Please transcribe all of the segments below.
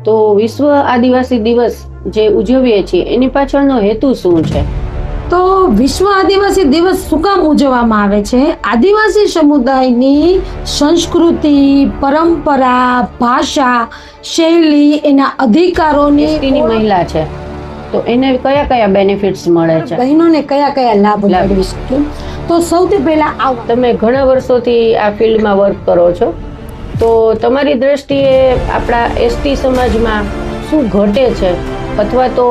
તો વિશ્વ આદિવાસી દિવસ જે ઉજવીએ છીએ એની પાછળનો હેતુ શું છે? તો વિશ્વ આદિવાસી દિવસ શું કામ ઉજવવામાં આવે છે? આદિવાસી સમુદાયની સંસ્કૃતિ, પરંપરા, ભાષા, શૈલી, એના અધિકારોની એસટીની મહિલા છે તો એને કયા કયા બેનિફિટ્સ મળે છે? બહેનોને કયા કયા લાભ મેળવી શકે? તો સૌથી પહેલા તમે ઘણા વર્ષોથી આ ફિલ્ડમાં વર્ક કરો છો, તો તમારી દ્રષ્ટિએ આપણા એસટી સમાજમાં શું ઘટે છે અથવા તો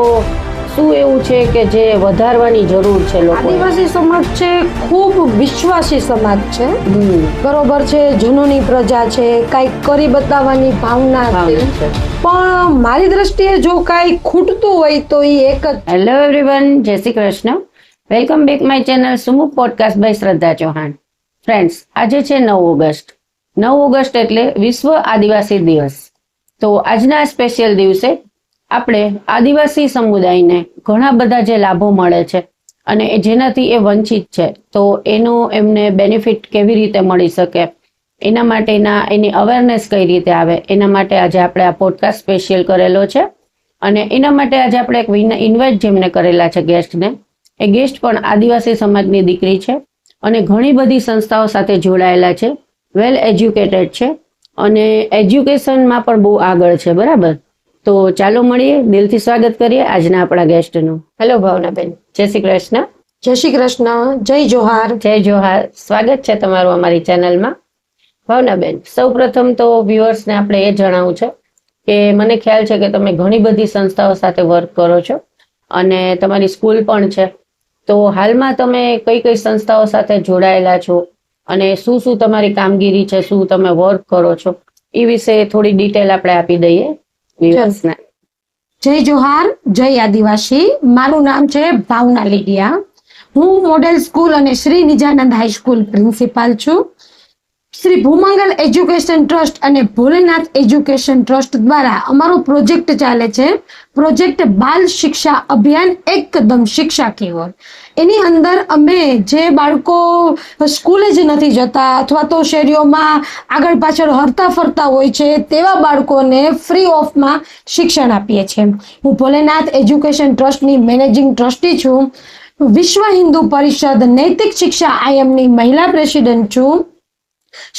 શું એવું છે કે જે વધારવાની જરૂર છે? લોકો આદિવાસી સમાજ છે ખૂબ વિશ્વાસી સમાજ છે, બરોબર છે, જૂનોની પ્રજા છે, કાંઈક કરી બતાવવાની ભાવના છે. પણ મારી દ્રષ્ટિએ જો કાંઈ ખૂટતું હોય તો એ એક જ. હેલો એવરીવન, જય Shri Krishna. Welcome back my channel Sumukh podcast by Shraddha Chauhan. Friends, આજે છે 9 ઓગસ્ટ. 9 ઓગસ્ટ એટલે વિશ્વ આદિવાસી દિવસ. તો આજના સ્પેશિયલ દિવસે આપણે આદિવાસી સમુદાયને ઘણા બધા જે લાભો મળે છે અને જેનાથી એ વંચિત છે, તો એનું એમને બેનિફિટ કેવી રીતે મળી શકે, એના માટેના એની અવેરનેસ કઈ રીતે આવે, એના માટે આજે આપણે આ પોડકાસ્ટ સ્પેશિયલ કરેલો છે. અને એના માટે આજે આપણે એક ઇન્વાઇટ જેમને કરેલા છે ગેસ્ટને, એ ગેસ્ટ પણ આદિવાસી સમાજની દીકરી છે અને ઘણી બધી સંસ્થાઓ સાથે જોડાયેલા છે, વેલ એજ્યુકેટેડ છે અને એજ્યુકેશનમાં પણ બહુ આગળ છે. બરાબર, તો ચાલો મળીએ, દિલથી સ્વાગત કરીએ આજના આપણા ગેસ્ટનું. હેલો ભાવનાબેન, જય શ્રી કૃષ્ણ. જય શ્રી કૃષ્ણ, જય જોહાર. જય જોહાર. સ્વાગત છે તમારું અમારી ચેનલમાં. ભાવનાબેન, સૌ પ્રથમ તો વ્યુઅર્સને આપણે એ જણાવવું છે કે મને ખ્યાલ છે કે તમે ઘણી બધી સંસ્થાઓ સાથે વર્ક કરો છો અને તમારી સ્કૂલ પણ છે, તો હાલમાં તમે કઈ કઈ સંસ્થાઓ સાથે જોડાયેલા છો અને શું શું તમારી કામગીરી છે, શું તમે વર્ક કરો છો, એ વિશે થોડી ડિટેલ આપણે આપી દઈએ વ્યુઅર્સને. જય જોહાર, જય આદિવાસી. મારું નામ છે ભાવના લીડિયા. હું મોડેલ સ્કૂલ અને શ્રી નિજાનંદ હાઈસ્કૂલ પ્રિન્સિપાલ છું. શ્રી ભૂમંગલ એજ્યુકેશન ટ્રસ્ટ અને ભોલેનાથ એજ્યુકેશન ટ્રસ્ટ દ્વારા અમારો પ્રોજેક્ટ ચાલે છે, પ્રોજેક્ટ બાલ શિક્ષા અભિયાન એક કદમ શિક્ષા की ओर. એની અંદર અમે જે બાળકો સ્કૂલે જ નથી જતા અથવા તો શેરીઓમાં આગળ પાછળ હરતા ફરતા હોય છે તેવા બાળકોને ફ્રી ઓફમાં શિક્ષણ આપીએ છીએ. હું ભોલેનાથ એજ્યુકેશન ટ્રસ્ટની મેનેજિંગ ટ્રસ્ટી છું. વિશ્વ હિન્દુ પરિષદ નૈતિક શિક્ષા આયમની મહિલા પ્રેસિડેન્ટ છું.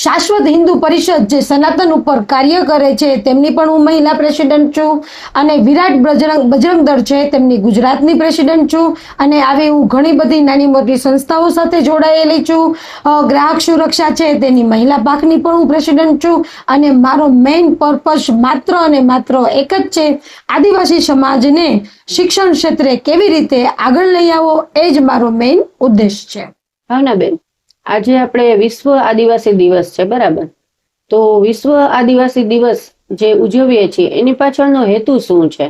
શાશ્વત હિન્દુ પરિષદ જે સનાતન ઉપર કાર્ય કરે છે તેમની પણ હું મહિલા પ્રેસિડેન્ટ છું અને વિરાટ બજરંગ દળ છે તેમની ગુજરાતની પ્રેસિડેન્ટ છું. અને આવી હું ઘણી બધી નાની મોટી સંસ્થાઓ સાથે જોડાયેલી છું. ગ્રાહક સુરક્ષા છે તેની મહિલા પાકની પણ હું પ્રેસિડેન્ટ છું અને મારો મેઇન પર્પઝ માત્ર અને માત્ર એક જ છે, આદિવાસી સમાજને શિક્ષણ ક્ષેત્રે કેવી રીતે આગળ લઈ આવો, એ જ મારો મેઇન ઉદ્દેશ છે. ભાવનાબેન, આજે આપણે વિશ્વ આદિવાસી દિવસ છે, બરાબર, તો વિશ્વ આદિવાસી દિવસ જે ઉજવીએ છીએ એની પાછળનો હેતુ શું છે?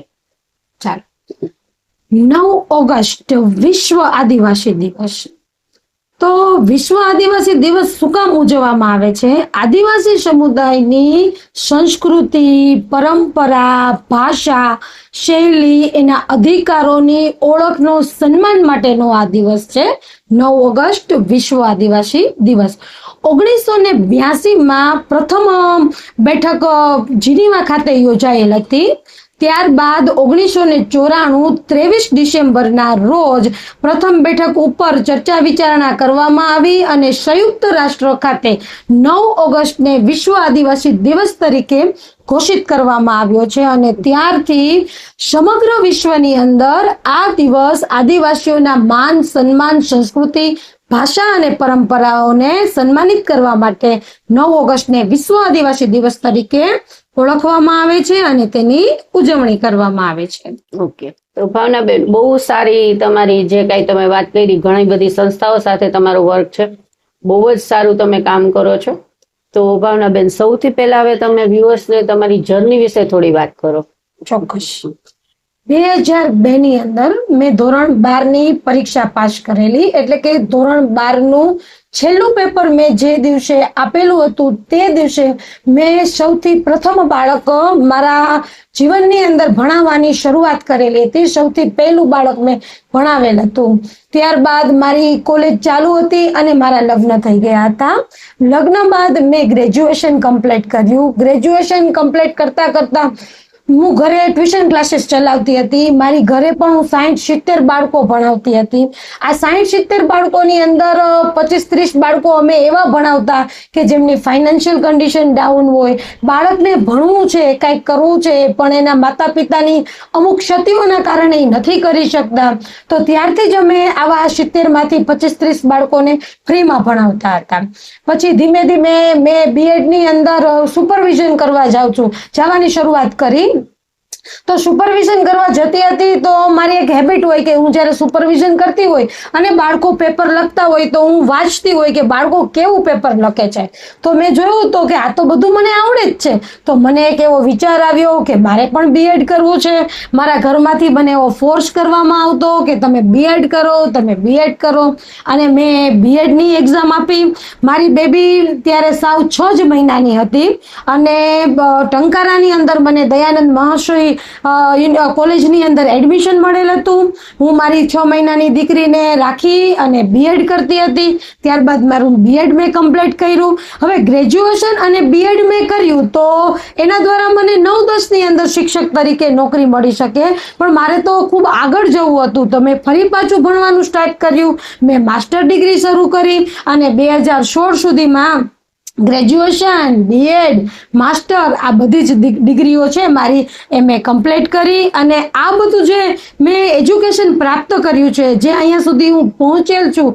ચાલો, 9 ઓગસ્ટ વિશ્વ આદિવાસી દિવસ. તો વિશ્વ આદિવાસી દિવસ શું કામ ઉજવવામાં આવે છે? આદિવાસી સમુદાયની સંસ્કૃતિ, પરંપરા, ભાષા, શૈલી, એના અધિકારોની ઓળખનો સન્માન માટેનો આ દિવસ છે 9 ઓગસ્ટ વિશ્વ આદિવાસી દિવસ. 1982માં પ્રથમ બેઠક જીનીવા ખાતે યોજાયેલ હતી. ત્યારબાદ 1994 23 ડિસેમ્બરના રોજ પ્રથમ બેઠક ઉપર ચર્ચા વિચારણા કરવામાં આવી અને સંયુક્ત રાષ્ટ્ર ખાતે 9 ઓગસ્ટને વિશ્વ આદિવાસી દિવસ તરીકે ઘોષિત કરવામાં આવ્યો છે. અને ત્યારથી સમગ્ર વિશ્વની અંદર આ દિવસ આદિવાસીઓના માન, સન્માન, સંસ્કૃતિ, ભાષા અને પરંપરાઓને સન્માનિત કરવા માટે 9 ઓગસ્ટને વિશ્વ આદિવાસી દિવસ તરીકે ઓળખવામાં આવે છે અને તેની ઉજવણી કરવામાં આવે છે. ઓકે, તો ભાવનાબેન, બહુ સારી તમારી જે કાંઈ તમે વાત કરી, ઘણી બધી સંસ્થાઓ સાથે તમારું વર્ક છે, બહુ જ સારું તમે કામ કરો છો. તો ભાવનાબેન, સૌથી પહેલા હવે તમે વ્યુઅર્સને તમારી જર્ની વિશે થોડી વાત કરો. ચોક્કસ. 2002 ની અંદર મેં ધોરણ 12 ની પરીક્ષા પાસ કરેલી, એટલે કે ધોરણ 12 નું છેલ્લું પેપર મેં જે દિવસે આપેલું હતું તે દિવસે મેં સૌથી પ્રથમ બાળક મારા જીવનની અંદર ભણાવવાની શરૂઆત કરેલી હતી. સૌથી પહેલું બાળક મેં ભણાવેલ હતું. ત્યારબાદ મારી કોલેજ ચાલુ હતી અને મારા લગ્ન થઈ ગયા હતા. લગ્ન બાદ મેં ગ્રેજ્યુએશન કમ્પ્લીટ કર્યું. ગ્રેજ્યુએશન કમ્પ્લીટ કરતા કરતા હું ઘરે ટ્યુશન ક્લાસીસ ચલાવતી હતી. મારી ઘરે પણ હું 60-70 બાળકો ભણાવતી હતી. આ 60-70 બાળકોની અંદર 25-30 બાળકો અમે એવા ભણાવતા કે જેમની ફાઇનાન્શિયલ કન્ડિશન ડાઉન હોય. બાળકને ભણવું છે, કંઈક કરવું છે, પણ એના માતા પિતાની અમુક ક્ષતિઓના કારણે એ નથી કરી શકતા. તો ત્યારથી જ અમે આવા 70 માંથી 25-30 બાળકોને ફ્રીમાં ભણાવતા હતા. પછી ધીમે ધીમે મેં બીએડની અંદર સુપરવિઝન કરવા જવાની શરૂઆત કરી. તો સુપરવિઝન કરવા જતી હતી તો મારી એક હેબિટ હોય કે હું જ્યારે સુપરવિઝન કરતી હોય અને બાળકો પેપર લખતા હોય તો હું વાંચતી હોય કે બાળકો કેવું પેપર લખે છે. તો મેં જોયું તો કે આ તો બધું મને આવડે જ છે. તો મને એક એવો વિચાર આવ્યો કે મારે પણ બીએડ કરવું છે. મારા ઘરમાંથી મને એવો ફોર્સ કરવામાં આવતો કે તમે બીએડ કરો, તમે બીએડ કરો. અને મેં બીએડની એક્ઝામ આપી. મારી બેબી ત્યારે સાવ 6 જ મહિનાની હતી અને ટંકારાની અંદર મને દયાનંદ મહાશય કોલેજની અંદર એડમિશન મળેલ હતું. હું મારી 6 મહિનાની દીકરીને રાખી અને બીએડ કરતી હતી. ત્યારબાદ મારું બીએડ મેં કમ્પ્લીટ કર્યું. હવે ગ્રેજ્યુએશન અને બીએડ મેં કર્યું તો એના દ્વારા મને 9-10 ની અંદર શિક્ષક તરીકે નોકરી મળી શકે, પણ મારે તો ખૂબ આગળ જવું હતું. તો મેં ફરી પાછું ભણવાનું સ્ટાર્ટ કર્યું. મેં માસ્ટર ડિગ્રી શરૂ કરી અને 2016 સુધીમાં ગ્રેજ્યુએશન, બીએડ, માસ્ટર આ બધી જ ડિગ્રીઓ છે મારી એ મેં કમ્પ્લીટ કરી. અને આ બધું જે મેં એજ્યુકેશન પ્રાપ્ત કર્યું છે, જે અહીંયા સુધી હું પહોંચેલ છું,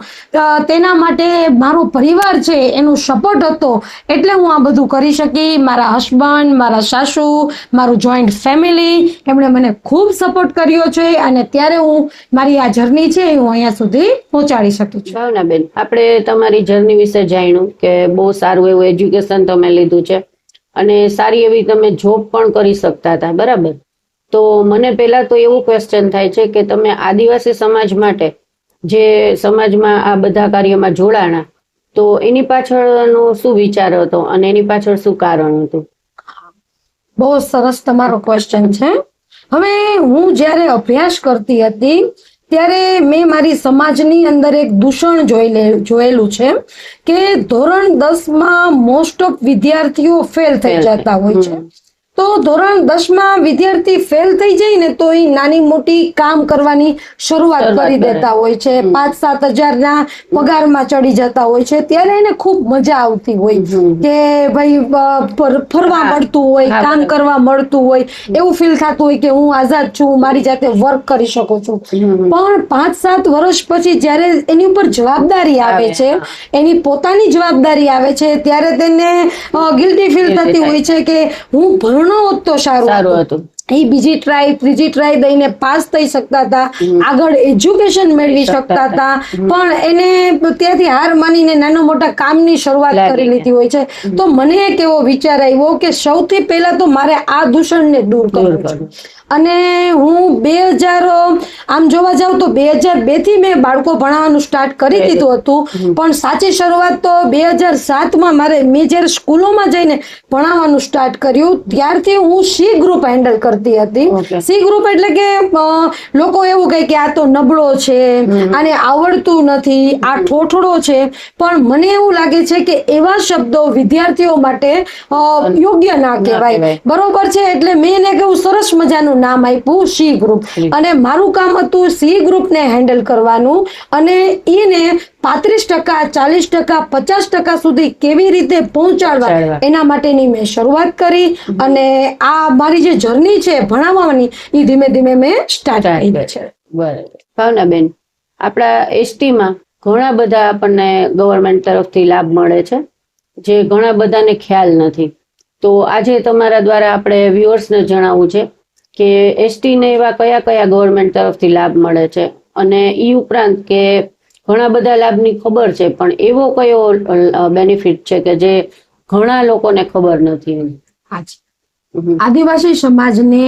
તેના માટે મારો પરિવાર છે એનો સપોર્ટ હતો એટલે હું આ બધું કરી શકી. મારા હસબન્ડ, મારા સાસુ, મારું જોઈન્ટ ફેમિલી એમણે મને ખૂબ સપોર્ટ કર્યો છે અને ત્યારે હું મારી આ જર્ની છે હું અહીંયા સુધી પહોંચાડી શકી છું. ભાવનાબેન, આપણે તમારી જર્ની વિશે જાણ્યું કે બહુ સારું એવું એજ્યુકેશન તમે લીધું છે અને સારી એવી તમે જોબ પણ કરી શકતા હતા, બરાબર? તો મને પહેલા તો એવું ક્વેશ્ચન થાય છે કે તમે આદિવાસી સમાજ માટે જે સમાજમાં આ બધા કાર્યમાં જોડાણા, તો એની પાછળનો શું વિચાર હતો અને એની પાછળ શું કારણ હતું? બહુ સરસ તમારો ક્વેશ્ચન છે. હવે હું જ્યારે અભ્યાસ કરતી હતી ત્યારે મેં મારી સમાજની અંદર એક દૂષણ જોયેલું છે કે ધોરણ 10માં મોસ્ટ ઓફ વિદ્યાર્થીઓ ફેલ થઈ જતા હોય છે. તો ધોરણ 10માં વિદ્યાર્થી ફેલ થઈ જાય ને તો એ નાની મોટી કામ કરવાની શરૂઆત કરી દેતા હોય છે. 5-7 હજારના પગારમાં ચડી જતા હોય છે. ત્યારે એને ખૂબ મજા આવતી હોય કે ભાઈ ફરવા મળતું હોય, કામ કરવા મળતું હોય, એવું ફીલ થતું હોય કે હું આઝાદ છું, મારી જાતે વર્ક કરી શકું છું. પણ 5-7 વર્ષ પછી જ્યારે એની ઉપર જવાબદારી આવે છે, એની પોતાની જવાબદારી આવે છે, ત્યારે તેને ગિલ્ટી ફીલ થતી હોય છે કે હું ભણો હોત તો સારું હતું. એ બીજી ટ્રાય, ત્રીજી ટ્રાય દઈને પાસ થઈ શકતા હતા, આગળ એજ્યુકેશન મેળવી શકતા હતા, પણ એને ત્યાંથી હાર માનીને નાના મોટા કામની શરૂઆત કરી લીધી હોય છે. તો મને એક એવો વિચાર આવ્યો કે સૌથી પહેલા તો મારે આ દૂષણને દૂર કરવું છે. અને હું 2000 આમ જોવા જાઉં તો 2002 થી મેં બાળકો ભણાવવાનું સ્ટાર્ટ કરી દીધું હતું, પણ સાચી શરૂઆત તો 2007માં મેં જ્યારે સ્કૂલોમાં જઈને ભણાવવાનું સ્ટાર્ટ કર્યું ત્યારથી હું સી ગ્રુપ હેન્ડલ કરતી હતી. સી ગ્રુપ એટલે કે લોકો એવું કહે કે આ તો નબળો છે, આને આવડતું નથી, આ ઠોઠડો છે, પણ મને એવું લાગે છે કે એવા શબ્દો વિદ્યાર્થીઓ માટે યોગ્ય ના કહેવાય, બરોબર છે? એટલે મેં એને કેવું સરસ મજાનું નામ આપ્યું સી ગ્રુપ. અને મારું કામ હતું સી ગ્રુપને હેન્ડલ કરવાનું અને એને 35%, 40%, 50% સુધી કેવી રીતે પહોંચાડવા એના માટેની મેં શરૂઆત કરી. અને આ મારી જે જર્ની છે ભણાવવાની એ ધીમે ધીમે મેં સ્ટાર્ટ કરી છે. બરાબર. ભાવનાબેન, આપણા એસટીમાં ઘણા બધા આપણને ગવર્મેન્ટ તરફથી લાભ મળે છે જે ઘણા બધાને ખ્યાલ નથી. તો આજે તમારા દ્વારા આપણે વ્યુઅર્સને જણાવવું છે કે એસટી ને એવા કયા કયા ગવર્મેન્ટ તરફથી લાભ મળે છે અને એ ઉપરાંત કે ઘણા બધા લાભની ખબર છે પણ એવો કયો બેનિફિટ છે કે જે ઘણા લોકોને ખબર નથી. આદિવાસી સમાજને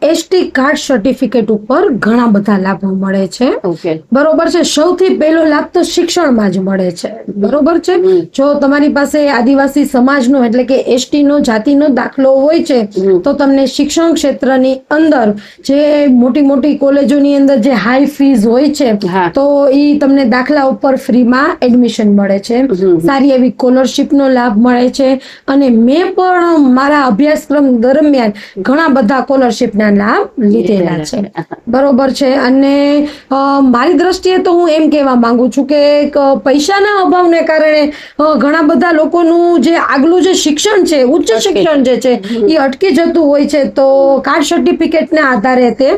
એસટી કાર્ડ સર્ટિફિકેટ ઉપર ઘણા બધા લાભો મળે છે. ઓકે. બરોબર છે. સૌથી પહેલો લાભ તો શિક્ષણમાં જ મળે છે. બરોબર છે. જો તમારી પાસે આદિવાસી સમાજનો એટલે કે એસટી નો જાતિનો દાખલો હોય છે તો તમને શિક્ષણ ક્ષેત્રની અંદર જે મોટી મોટી કોલેજોની અંદર જે હાઈ ફીઝ હોય છે તો એ તમને દાખલા ઉપર ફ્રીમાં એડમિશન મળે છે. સારી એવી સ્કોલરશીપ નો લાભ મળે છે. અને મેં પણ મારા અભ્યાસક્રમ દરમિયાન ઘણા બધા સ્કોલરશીપ ના લાભ લીધેલા છે. બરોબર છે. અને મારી દ્રષ્ટિએ તો હું એમ કહેવા માંગુ છું કે પૈસાના અભાવને કારણે ઘણા બધા લોકોનું જે આગલું જે શિક્ષણ છે, ઉચ્ચ શિક્ષણ જે છે એ અટકી જતું હોય છે. તો કાર્ડ સર્ટિફિકેટ ના આધારે તે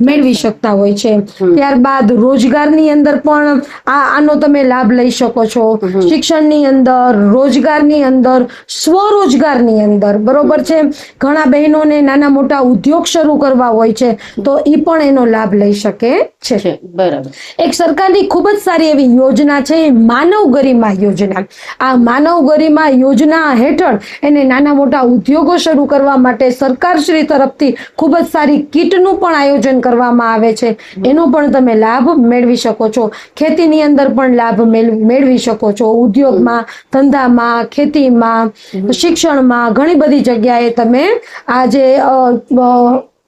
મેળવી શકતા હોય છે. ત્યારબાદ રોજગારની અંદર પણ આનો તમે લાભ લઈ શકો છો. શિક્ષણની અંદર, રોજગારની અંદર, સ્વરોજગારની અંદર. બરોબર છે. ઘણા બહેનોને નાના મોટા ઉદ્યોગ શરૂ કરવા હોય છે તો એ પણ એનો લાભ લઈ શકે છે. બરાબર. એક સરકારની ખૂબ જ સારી એવી યોજના છે માનવ ગરિમા યોજના. આ માનવ ગરિમા યોજના હેઠળ એને નાના મોટા ઉદ્યોગો શરૂ કરવા માટે સરકારશ્રી તરફથી ખૂબ જ સારી કીટનું પણ આયોજન કરવામાં આવે છે. એનો પણ તમે લાભ મેળવી શકો છો. ખેતીની અંદર પણ લાભ મેળવી શકો છો. ઉદ્યોગમાં, ધંધામાં, ખેતીમાં, શિક્ષણમાં ઘણી બધી જગ્યાએ તમે આ જે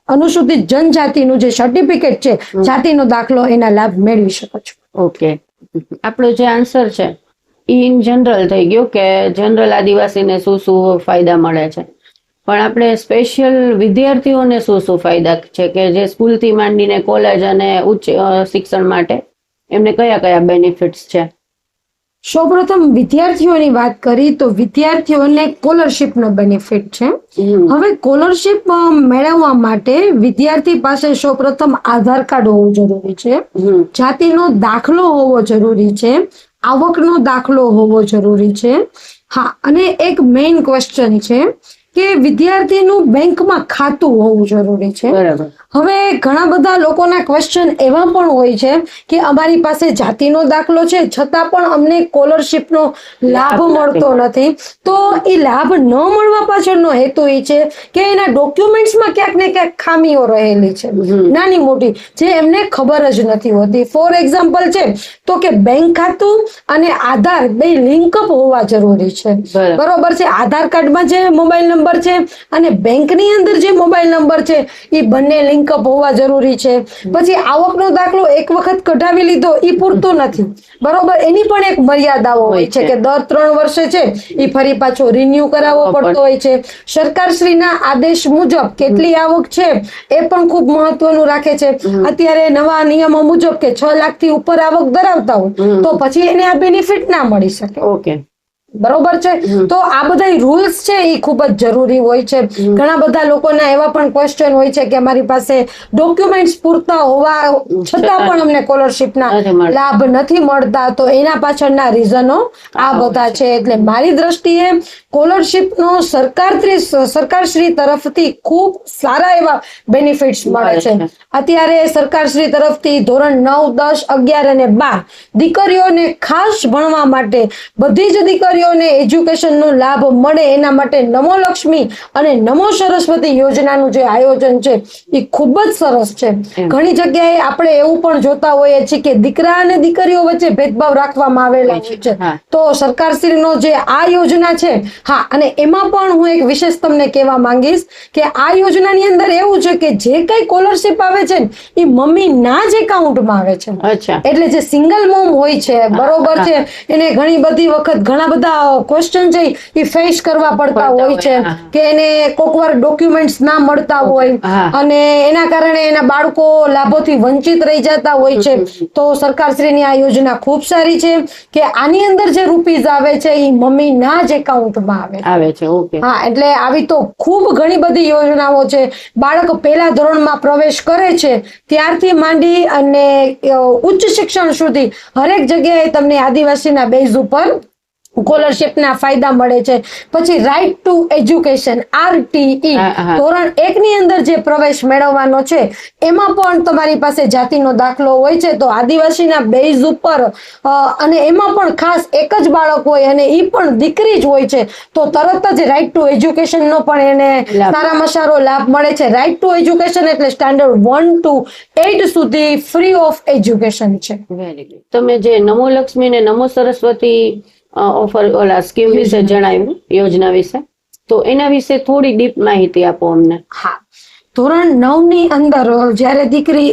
અનુસૂચિત જનજાતિનું જે સર્ટિફિકેટ છે, જાતિનો દાખલો, એના લાભ મેળવી શકો છો. ઓકે. આપણો જે આન્સર છે ઇન જનરલ થઈ ગયો કે જનરલ આદિવાસીને શું શું ફાયદા મળે છે, પણ આપણે સ્પેશિયલ વિદ્યાર્થીઓને શું શું ફાયદા છે કે જે સ્કૂલથી માંડીને કોલેજ અને ઉચ્ચ શિક્ષણ માટે એમને કયા કયા બેનિફિટ્સ છે? સૌપ્રથમ વિદ્યાર્થીઓની વાત કરી તો વિદ્યાર્થીઓને સ્કોલરશીપનો બેનિફિટ છે. હવે સ્કોલરશીપ મેળવવા માટે વિદ્યાર્થી પાસે સૌપ્રથમ આધાર કાર્ડ હોવું જરૂરી છે, જાતિનો દાખલો હોવો જરૂરી છે, આવકનો દાખલો હોવો જરૂરી છે. હા, અને એક મેઇન ક્વેશ્ચન છે કે વિદ્યાર્થીનું બેંકમાં ખાતું હોવું જરૂરી છે. બરાબર. હવે ઘણા બધા લોકોના ક્વેશ્ચન એવા પણ હોય છે કે અમારી પાસે જાતિનો દાખલો છે છતાં પણ અમને સ્કોલરશીપનો લાભ મળતો નથી. તો એ લાભ ન મળવા પાછળનો હેતુ એ છે કે એના ડોક્યુમેન્ટ્સમાં ક્યાંક ને ક્યાંક ખામીઓ રહેલી છે, નાની મોટી, જે એમને ખબર જ નથી હોતી. ફોર એક્ઝામ્પલ છે તો કે બેંક ખાતું અને આધાર બે લિંકઅપ હોવા જરૂરી છે. બરોબર છે. આધાર કાર્ડમાં જે મોબાઈલ નંબર છે અને બેંકની અંદર જે મોબાઈલ નંબર છે એ બંને લિંકઅપ હોવા જરૂરી છે. પછી આવકનો દાખલો એક વખત કઢાવી લીધો એ પૂરતો નથી. બરોબર. એની પણ એક મર્યાદાઓ હોય છે કે દર 3 વર્ષે છે એ ફરી પાછો રિન્યુ કરાવવો પડતો હોય છે. સરકારશ્રીના આદેશ મુજબ કેટલી આવક છે એ પણ ખૂબ મહત્વનું રાખે છે. અત્યારે નવા નિયમો મુજબ કે 6 લાખથી ઉપર આવક ધરાવતા હોય તો પછી એને આ બેનિફિટ ના મળી શકે. ઓકે. બરોબર છે. તો આ બધા રૂલ્સ છે એ ખૂબ જ જરૂરી હોય છે. ઘણા બધા લોકોના એવા પણ ક્વેશ્ચન હોય છે કે અમારી પાસે ડોક્યુમેન્ટ્સ પૂરતા હોવા છતાં પણ અમને સ્કોલરશીપના લાભ નથી મળતા. તો એના પાછળના રીઝનો આ બધા છે. એટલે મારી દ્રષ્ટિએ સ્કોલરશીપનો સરકારશ્રી તરફથી ખૂબ સારા એવા બેનિફિટ્સ મળે છે. અત્યારે સરકારશ્રી તરફથી ધોરણ 9, 10, 11 અને 12 દીકરીઓને ખાસ ભણવા માટે બધી જ દીકરીઓને એજ્યુકેશનનો લાભ મળે એના માટે નમો લક્ષ્મી અને નમો સરસ્વતી યોજનાનું જે આયોજન છે એ ખૂબ જ સરસ છે. ઘણી જગ્યાએ આપણે એવું પણ જોતા હોઈએ છીએ કે દીકરા અને દીકરીઓ વચ્ચે ભેદભાવ રાખવામાં આવેલા હોય છે. તો સરકારશ્રીનો જે આ યોજના છે, હા, અને એમાં પણ હું એક વિશેષ તમને કહેવા માંગીશ કે આ યોજનાની અંદર એવું છે કે જે કઈ સ્કોલરશીપ આવે છે ને એ મમ્મીના જ એકાઉન્ટમાં આવે છે. એટલે જે સિંગલ મોમ હોય છે, બરોબર છે, એને ઘણી બધી વખત ઘણા બધા ક્વેશ્ચન છે એ ફેસ કરવા પડતા હોય છે કે એને કોકવાર ડોક્યુમેન્ટ્સ ના મળતા હોય અને એના કારણે એના બાળકો લાભોથી વંચિત રહી જતા હોય છે. તો સરકારશ્રીની આ યોજના ખૂબ સારી છે કે આની અંદર જે રૂપીઝ આવે છે એ મમ્મીના જ એકાઉન્ટમાં આવે છે. હા, એટલે આવી તો ખૂબ ઘણી બધી યોજનાઓ છે. બાળક પહેલા ધોરણમાં પ્રવેશ કરે છે ત્યારથી માંડી અને ઉચ્ચ શિક્ષણ સુધી હરેક જગ્યાએ તમને આદિવાસીના બેઝ ઉપર સ્કોલરશીપના ફાયદા મળે છે. પછી રાઇટ ટુ એજ્યુકેશન RTE ધોરણ 1 ની અંદર જે પ્રવેશ મેળવવાનો છે એમાં પણ તમારી પાસે જાતિનો દાખલો હોય છે તો આદિવાસીના બેઝ ઉપર અને એમાં પણ ખાસ એક જ બાળક હોય અને એ પણ દીકરી જ હોય છે તો તરત જ રાઇટ ટુ એજ્યુકેશનનો પણ એને સારામાં સારો લાભ મળે છે. રાઇટ ટુ એજ્યુકેશન એટલે સ્ટાન્ડર્ડ 1 to 8 સુધી ફ્રી ઓફ એજ્યુકેશન છે. Very good. તમે જે નમો લક્ષ્મી ને નમો સરસ્વતી ઓફર ઓલા સ્કીમ વિશે જણાવ્યું, યોજના વિશે, તો એના વિશે થોડી ડીપ માહિતી આપો અમને. હા, ધોરણ 9 ની અંદર જ્યારે દીકરી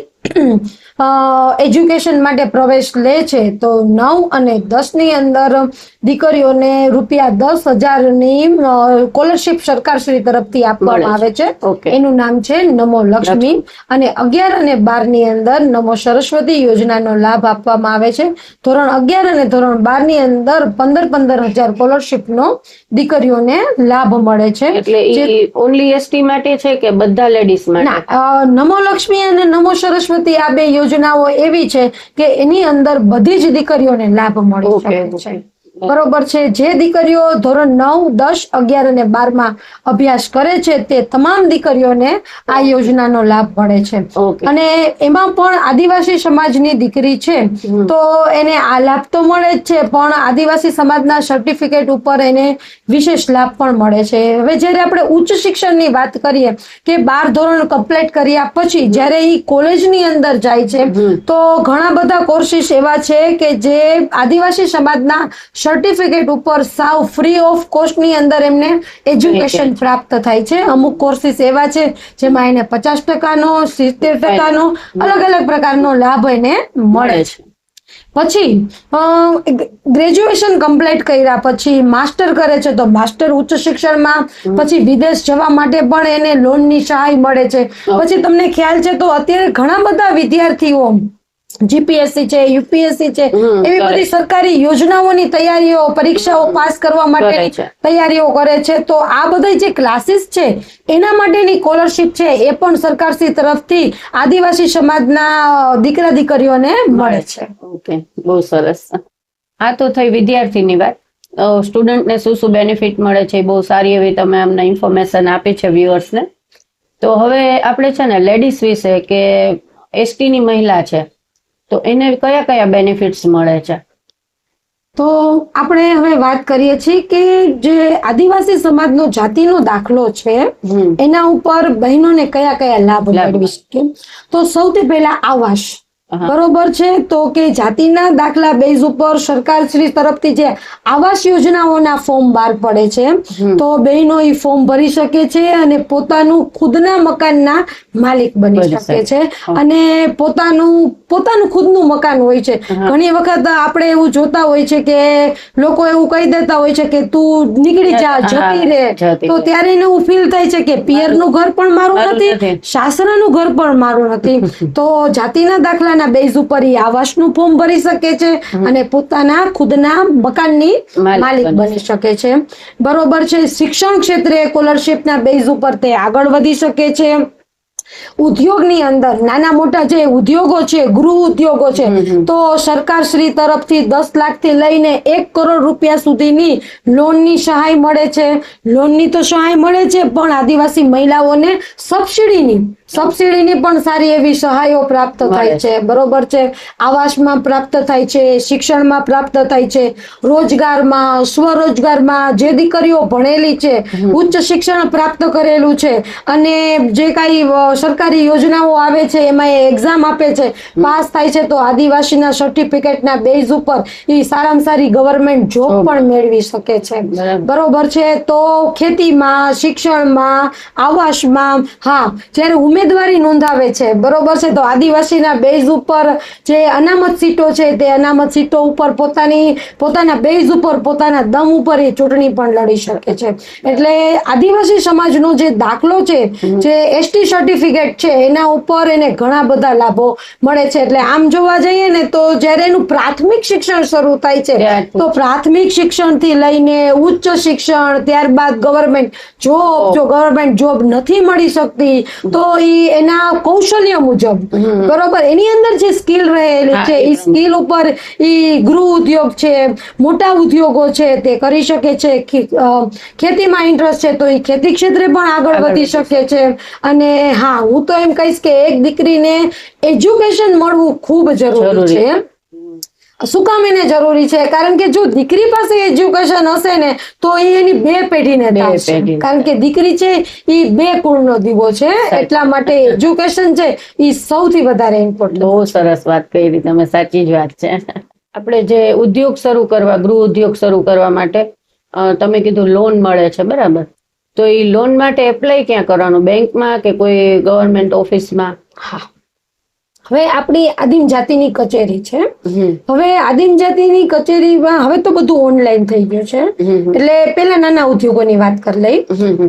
એજ્યુકેશન માટે પ્રવેશ લે છે તો 9 અને 10 ની અંદર દીકરીઓને ₹10,000ની સ્કોલરશીપ સરકારશ્રી તરફથી આપવામાં આવે છે. એનું નામ છે નમો લક્ષ્મી. અને 11 અને 12 ની અંદર નમો સરસ્વતી યોજનાનો લાભ આપવામાં આવે છે. ધોરણ 11 અને ધોરણ 12 ની અંદર 15,000 સ્કોલરશીપનો દીકરીઓને લાભ મળે છે. એટલે ઓનલી ST માટે છે કે બધા લેડીઝ માટે? નમો લક્ષ્મી અને નમો સરસ્વતી આ બે યોજનાઓ એવી છે કે એની અંદર બધી જ દીકરીઓને લાભ મળી શકે છે. બરોબર છે. જે દીકરીઓ ધોરણ 9, 10, 11 અને 12 માં અભ્યાસ કરે છે તે તમામ દીકરીઓને આ યોજનાનો લાભ મળે છે. અને એમાં પણ આદિવાસી સમાજની દીકરી છે તો એને આ લાભ તો મળે જ છે પણ આદિવાસી સમાજના સર્ટિફિકેટ ઉપર એને વિશેષ લાભ પણ મળે છે. હવે જ્યારે આપણે ઉચ્ચ શિક્ષણની વાત કરીએ કે 12 ધોરણ કમ્પ્લીટ કર્યા પછી જ્યારે એ કોલેજની અંદર જાય છે તો ઘણા બધા કોર્સીસ એવા છે કે જે આદિવાસી સમાજના સર્ટિફિકેટ ઉપર સાવ ફ્રી ઓફ કોસ્ટ ની અંદર એમને એજ્યુકેશન પ્રાપ્ત થાય છે. અમુક કોર્સીસ એવા છે જેમાં એને 50%નો 70%નો અલગ અલગ પ્રકારનો લાભ એને મળે છે. પછી ગ્રેજ્યુએશન કમ્પ્લીટ કર્યા પછી માસ્ટર કરે છે તો માસ્ટર ઉચ્ચ શિક્ષણમાં પછી વિદેશ જવા માટે પણ એને લોનની સહાય મળે છે. પછી તમને ખ્યાલ છે તો અત્યારે ઘણા બધા વિદ્યાર્થીઓ GPSC છે, UPSC છે, એવી બધી સરકારી યોજનાઓની તૈયારીઓ, પરીક્ષાઓ પાસ કરવા માટે તૈયારીઓ કરે છે. તો આ બધા જે ક્લાસીસ છે એના માટેની સ્કોલરશીપ છે એ પણ સરકારશ્રી તરફથી આદિવાસી સમાજના દીકરા દીકરીઓને મળે છે. ઓકે, બહુ સરસ. આ તો થઈ વિદ્યાર્થીની વાત. સ્ટુડન્ટને શું શું બેનિફિટ મળે છે બહુ સારી એવી તમે અમને ઇન્ફોર્મેશન આપી છે વ્યુઅર્સને. તો હવે આપણે છે ને લેડીઝ વિશે કે ST ની મહિલા છે તો એને કયા કયા બેનિફિટ્સ મળે છે? તો આપણે હવે વાત કરીએ છીએ કે જે આદિવાસી સમાજનો જાતિનો દાખલો છે એના ઉપર બહેનોને કયા કયા લાભ મેળવી શકે. તો સૌથી પહેલા આવાસ. બરોબર છે. તો કે જાતિના દાખલા બેઝ ઉપર સરકારશ્રી તરફથી જે આવાસ યોજનાઓના ફોર્મ બહાર પડે છે તો બહેનો એ ફોર્મ ભરી શકે છે અને પોતાનું ખુદના મકાનના માલિક બની શકે છે. અને પોતાનું ખુદનું મકાન હોય છે. ઘણી વખત આપણે એવું જોતા હોય છે કે લોકો એવું કહી દેતા હોય છે કે તું નીકળી જા, જતી રહે. તો ત્યારે એને એવું ફીલ થાય છે કે પિયરનું ઘર પણ મારું નથી, સાસરાનું ઘર પણ મારું નથી. તો જાતિના દાખલાના બેઝ ઉપર આવાસનું ફોર્મ ભરી શકે છે અને પોતાના ખુદના મકાનની માલિક બની શકે છે. બરોબર છે. શિક્ષણ ક્ષેત્રે સ્કોલરશીપના બેઝ ઉપર તે આગળ વધી શકે છે. ઉદ્યોગની અંદર નાના મોટા જે ઉદ્યોગો છે, ગૃહ ઉદ્યોગો છે તો સરકાર શ્રી તરફથી 10 લાખથી લઈને 1 કરોડ રૂપિયા સુધીની લોનની સહાય મળે છે. લોનની તો સહાય મળે છે પણ આદિવાસી મહિલાઓને સબસિડીની પણ સારી એવી સહાયો પ્રાપ્ત થાય છે. બરોબર છે. આવાસમાં પ્રાપ્ત થાય છે, શિક્ષણમાં પ્રાપ્ત થાય છે, રોજગારમાં, સ્વરોજગારમાં જે દીકરીઓ ભણેલી છે, ઉચ્ચ શિક્ષણ પ્રાપ્ત કરેલું છે અને જે કાંઈ સરકારી યોજનાઓ આવે છે એમાં એ એક્ઝામ આપે છે, પાસ થાય છે તો આદિવાસીના સર્ટિફિકેટના બેઝ ઉપર એ સારામાં સારી ગવર્મેન્ટ જોબ પણ મેળવી શકે છે. બરોબર છે. તો ખેતીમાં, શિક્ષણમાં, આવાસમાં, હા, જ્યારે ઉમેદવારી નોંધાવે છે બરોબર છે તો આદિવાસીના બેઝ ઉપર જે અનામત સીટો છે તે અનામત સીટો ઉપર પોતાના બેઝ ઉપર પોતાના દમ ઉપર એ ચૂંટણી પણ લડી શકે છે. એટલે આદિવાસી સમાજનો જે દાખલો છે જે ST સર્ટિફિકેટ સર્ટિફિકેટ છે એના ઉપર એને ઘણા બધા લાભો મળે છે. એટલે આમ જોવા જઈએ ને તો જ્યારે એનું પ્રાથમિક શિક્ષણ શરૂ થાય છે તો પ્રાથમિક શિક્ષણ થી લઈને ઉચ્ચ શિક્ષણ, ત્યારબાદ ગવર્મેન્ટ જોબ, જો ગવર્મેન્ટ જોબ નથી મળી શકતી તો એના કૌશલ્ય મુજબ બરોબર એની અંદર જે સ્કિલ રહેલી છે એ સ્કિલ ઉપર ગૃહ ઉદ્યોગ છે, મોટા ઉદ્યોગો છે તે કરી શકે છે. ખેતીમાં ઇન્ટરેસ્ટ છે તો એ ખેતી ક્ષેત્રે પણ આગળ વધી શકે છે. અને હા, હું તો એમ કહીશ કે એક દીકરીને એજ્યુકેશન મળવું ખૂબ જરૂરી છે. શું કામ એને જરૂરી છે? કારણ કે જો દીકરી પાસે એજ્યુકેશન હશે ને તો એની બે પેઢીને થશે. કારણ કે દીકરી છે એ બે કુળનો દીવો છે, એટલા માટે એજ્યુકેશન છે એ સૌથી વધારે ઇમ્પોર્ટન્ટ. બહુ સરસ વાત કરી તમે, સાચી જ વાત છે. આપણે જે ઉદ્યોગ શરૂ કરવા, ગૃહ ઉદ્યોગ શરૂ કરવા માટે તમે કીધું લોન મળે છે, બરાબર? તો એ લોન માટે એપ્લાય ક્યાં કરવાનું? બેંકમાં કે કોઈ ગવર્મેન્ટ ઓફિસમાં? હા, હવે આપણી આદિમ જાતિની કચેરી છે. હવે આદિમ જાતિની કચેરીમાં હવે તો બધું ઓનલાઈન થઈ ગયું છે. એટલે પેલા નાના ઉદ્યોગોની વાત કરી લઈ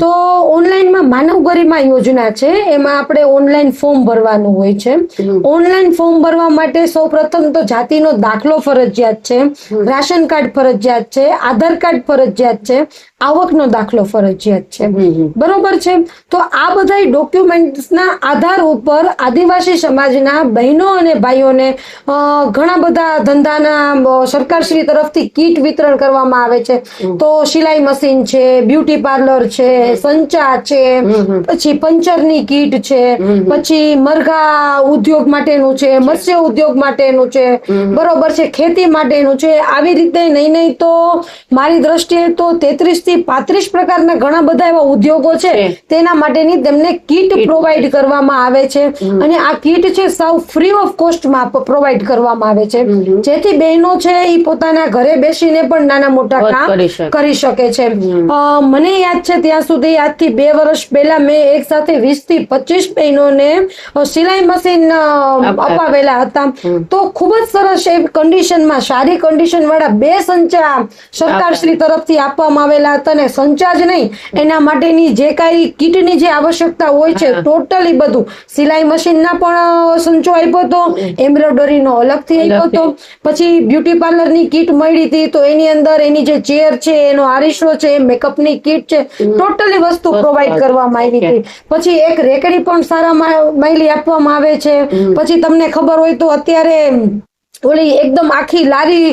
તો ઓનલાઈનમાં માનવ ગરિમા યોજના છે, એમાં આપણે ઓનલાઈન ફોર્મ ભરવાનું હોય છે. ઓનલાઈન ફોર્મ ભરવા માટે સૌ પ્રથમ તો જાતિનો દાખલો ફરજિયાત છે, રાશન કાર્ડ ફરજિયાત છે, આધાર કાર્ડ ફરજિયાત છે, આવકનો દાખલો ફરજિયાત છે, બરોબર છે. તો આ બધા ડોક્યુમેન્ટ્સના આધાર ઉપર આદિવાસી સમાજના બહેનો અને ભાઈઓને ઘણા બધા ધંધાના સરકારશ્રી તરફથી કીટ વિતરણ કરવામાં આવે છે. તો સિલાઈ મશીન છે, બ્યુટી પાર્લર છે, સંચા છે, પછી પંચરની કીટ છે, પછી મરઘા ઉદ્યોગ માટેનું છે, મત્સ્ય ઉદ્યોગ માટેનું છે, બરોબર છે, ખેતી માટેનું છે. આવી રીતે નહીં તો મારી દ્રષ્ટિએ તો 33 થી 35 પ્રકારના ઘણા બધા એવા ઉદ્યોગો છે તેના માટેની તેમને કીટ પ્રોવાઈડ કરવામાં આવે છે. અને આ કીટ છે સાવ ફ્રી ઓફ કોસ્ટમાં પ્રોવાઈડ કરવામાં આવે છે, જેથી બહેનો છે એ પોતાના ઘરે બેસીને પણ નાના મોટા કામ કરી શકે છે. મને યાદ છે ત્યાં સુધી, આજથી 2 વર્ષ પહેલા મેં એક સાથે 20 થી 25 બહેનોને સિલાઈ મશીન અપાવેલા હતા. તો ખૂબ જ સરસ એવી કન્ડિશનમાં, સારી કન્ડિશન વાળા 2 સંચા સરકારશ્રી તરફથી આપવામાં આવેલા હતા. અને સંચા જ નહીં, એના માટેની જે કાંઈ કીટની જે આવશ્યકતા હોય છે ટોટલી બધું, સિલાઈ મશીનના પણ સંચો આપ્યો હતો, એમ્બ્રોઇડરીનો અલગથી આપ્યો હતો, પછી બ્યુટી પાર્લરની કીટ મળી હતી તો એની અંદર એની જે ચેર છે, એનો આરીસો છે, મેકઅપની કીટ છે, ટોટલી વસ્તુ પ્રોવાઈડ કરવામાં આવી હતી. પછી એક રેકડી પણ સારા માયલી આપવામાં આવે છે. પછી તમને ખબર હોય તો અત્યારે ઓલી એકદમ આખી લારી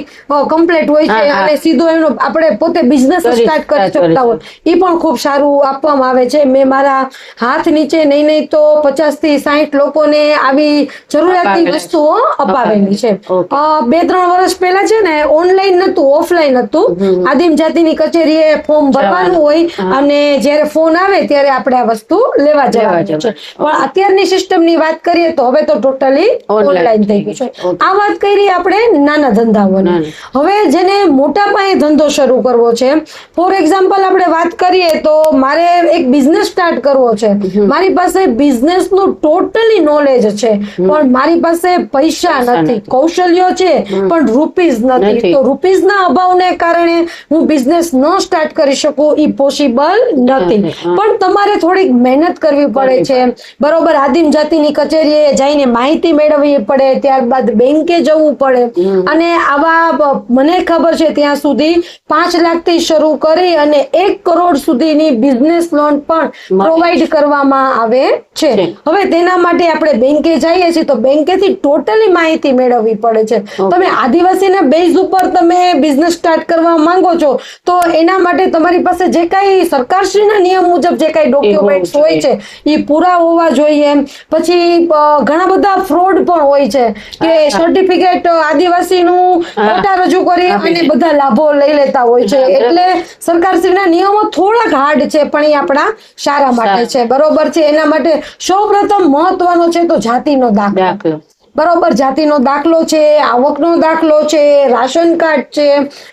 કમ્પ્લીટ હોય છે અને સીધો એનો આપણે પોતે બિઝનેસ સ્ટાર્ટ કરી શકતા હોય, એ પણ ખૂબ સારું આપવામાં આવે છે. મેં મારા હાથ નીચે નહીં તો 50 થી 60 લોકોને આવી જરૂરિયાતની વસ્તુઓ અપાવેલી છે. 2-3 વર્ષ પહેલા છે ને ઓનલાઈન નતું, ઓફલાઈન હતું. આદિમ જાતિની કચેરીએ ફોર્મ ભરવાનું હોય અને જ્યારે ફોન આવે ત્યારે આપણે આ વસ્તુ લેવા જવાનું છે. પણ અત્યારની સિસ્ટમની વાત કરીએ તો હવે તો ટોટલી ઓનલાઈન થઈ ગયું છે. આ વાત કરી આપણે નાના ધંધાઓની. હવે જેને મોટા પાયે ધંધો શરૂ કરવો છે, ફોર એક્ઝામ્પલ આપણે વાત કરીએ તો મારે એક બિઝનેસ સ્ટાર્ટ કરવો છે, મારી પાસે બિઝનેસ નું ટોટલી નોલેજ છે પણ મારી પાસે પૈસા નથી, કૌશલ્યો છે પણ રૂપીઝ નથી. તો રૂપીઝ ના અભાવને કારણે હું બિઝનેસ ન સ્ટાર્ટ કરી શકું, એ પોસિબલ નથી. પણ તમારે થોડીક મહેનત કરવી પડે છે, બરોબર. આદિમ જાતિની કચેરીએ જઈને માહિતી મેળવવી પડે, ત્યારબાદ બેંકે જવું પડે. અને આવા મને ખબર છે ત્યાં સુધી 5 લાખથી શરૂ કરી અને 1 કરોડ સુધીની બિઝનેસ લોન પણ પ્રોવાઈડ કરવામાં આવે છે. હવે તેના માટે આપણે બેંકે જઈએ છીએ તો બેંકેથી ટોટલી માહિતી મેળવવી પડે છે. તમે આદિવાસીના બેઝ ઉપર તમે બિઝનેસ સ્ટાર્ટ કરવા માંગો છો તો એના માટે તમારી પાસે જે કાંઈ સરકારશ્રીના નિયમ મુજબ જે કાંઈ ડોક્યુમેન્ટ્સ હોય છે એ પૂરા હોવા જોઈએ. પછી ઘણા બધા ફ્રોડ પણ હોય છે કે સર્ટિફિકેટ આદિવાસીનું ખોટા રજૂ કરી અને બધા લાભો લઈ લેતા હોય છે. એટલે સરકારશ્રીના નિયમો થોડાક હાર્ડ છે પણ એ આપણા સારા માટે છે, બરોબર છે. એના માટે સૌપ્રથમ મહત્વનો છે તો જાતિનો દાખલો. બરોબર, જાતિનો દાખલો છે, આવકનો દાખલો છે, રાશન કાર્ડ છે,